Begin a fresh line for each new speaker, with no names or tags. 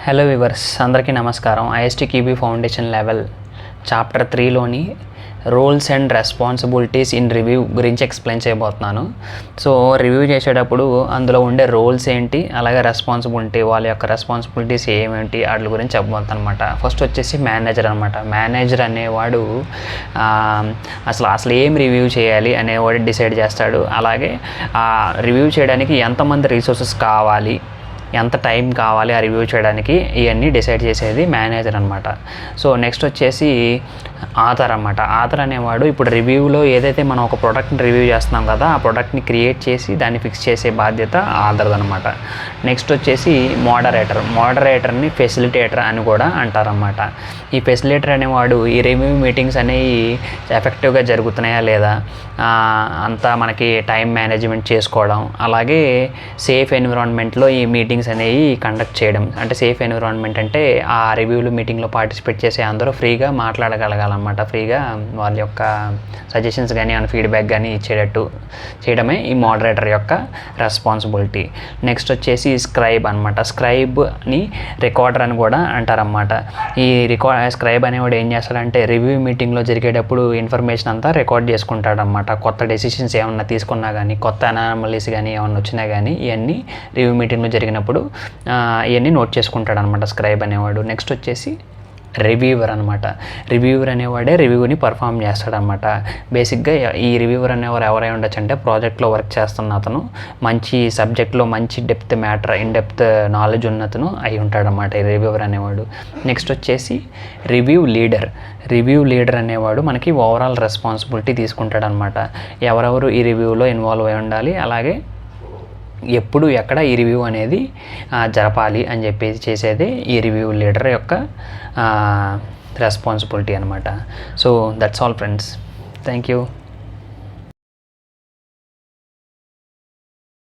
Hello viewers, అందరికీ నమస్కారం. ISTQB foundation level chapter 3లోని roles and responsibilities in review గురించి ఎక్స్ప్లెయిన్ చేయబోతున్నాను. సో రివ్యూ చేసేటప్పుడు అందులో ఉండే రోల్స్ ఏంటి, అలాగే రెస్పాన్సిబిలిటీ, వాళ్ళ యొక్క రెస్పాన్సిబిలిటీస్ ఏమేంటి వాటి గురించి చెప్పబోతాను అనమాట. ఫస్ట్ వచ్చేసి మేనేజర్ అనమాట. మేనేజర్ అనేవాడు అసలు ఏం రివ్యూ చేయాలి అనేవాడు డిసైడ్ చేస్తాడు. అలాగే రివ్యూ చేయడానికి ఎంతమంది రిసోర్సెస్ కావాలి, ఎంత టైం కావాలి ఆ రివ్యూ చేయడానికి, ఇవన్నీ డిసైడ్ చేసేది మేనేజర్ అనమాట. సో నెక్స్ట్ వచ్చేసి ఆథర్ అనమాట. ఆథర్ అనేవాడు ఇప్పుడు రివ్యూలో ఏదైతే మనం ఒక ప్రోడక్ట్ని రివ్యూ చేస్తున్నాం కదా, ఆ ప్రోడక్ట్ని క్రియేట్ చేసి దాన్ని ఫిక్స్ చేసే బాధ్యత ఆథర్ది అనమాట. నెక్స్ట్ వచ్చేసి మోడరేటర్ని ఫెసిలిటేటర్ అని కూడా అంటారన్నమాట. ఈ ఫెసిలిటేటర్ అనేవాడు ఈ రివ్యూ మీటింగ్స్ అనేవి ఎఫెక్టివ్గా జరుగుతున్నాయా లేదా, అంతా మనకి టైం మేనేజ్మెంట్ చేసుకోవడం, అలాగే సేఫ్ ఎన్విరాన్మెంట్లో ఈ మీటింగ్స్ అనేవి కండక్ట్ చేయడం. అంటే సేఫ్ ఎన్విరాన్మెంట్ అంటే ఆ రివ్యూలు మీటింగ్లో పార్టిసిపేట్ చేసే అందరూ ఫ్రీగా మాట్లాడగలగాలన్నమాట. ఫ్రీగా వాళ్ళ యొక్క సజెషన్స్ కానీ ఫీడ్బ్యాక్ కానీ ఇచ్చేటట్టు చేయడమే ఈ మోడరేటర్ యొక్క రెస్పాన్సిబిలిటీ. నెక్స్ట్ వచ్చేసి స్క్రైబ్ అనమాట. స్క్రైబ్ని రికార్డర్ అని కూడా అంటారన్నమాట. ఈ స్క్రైబ్ అనేవాడు ఏం చేస్తాడంటే రివ్యూ మీటింగ్లో జరిగేటప్పుడు ఇన్ఫర్మేషన్ అంతా రికార్డ్ చేసుకుంటాడనమాట. కొత్త డెసిషన్స్ ఏమన్నా తీసుకున్నా కానీ, కొత్త అనామలీస్ కానీ ఏమన్నా వచ్చినా కానీ ఇవన్నీ రివ్యూ మీటింగ్లో జరిగినప్పుడు ఇవన్నీ నోట్ చేసుకుంటాడు అనమాట స్క్రైబ్ అనేవాడు. నెక్స్ట్ వచ్చేసి రివ్యూవర్ అనమాట. రివ్యూవర్ అనేవాడే రివ్యూని పర్ఫామ్ చేస్తాడనమాట. బేసిక్గా ఈ రివ్యూవర్ అనేవారు ఎవరై ఉండొచ్చు అంటే ప్రాజెక్ట్లో వర్క్ చేస్తున్న అతను, మంచి సబ్జెక్ట్లో మంచి ఇన్ డెప్త్ నాలెడ్జ్ ఉన్నతను అయి ఉంటాడనమాట ఈ రివ్యూవర్ అనేవాడు. నెక్స్ట్ వచ్చేసి రివ్యూ లీడర్ అనేవాడు మనకి ఓవరాల్ రెస్పాన్సిబిలిటీ తీసుకుంటాడనమాట. ఎవరెవరు ఈ రివ్యూలో ఇన్వాల్వ్ అయి ఉండాలి, అలాగే ఎప్పుడు ఎక్కడ ఈ రివ్యూ అనేది జరపాలి అని చెప్పేసి చేసేది ఈ రివ్యూ లీడర్ యొక్క రెస్పాన్సిబిలిటీ అనమాట. So that's all friends. Thank you.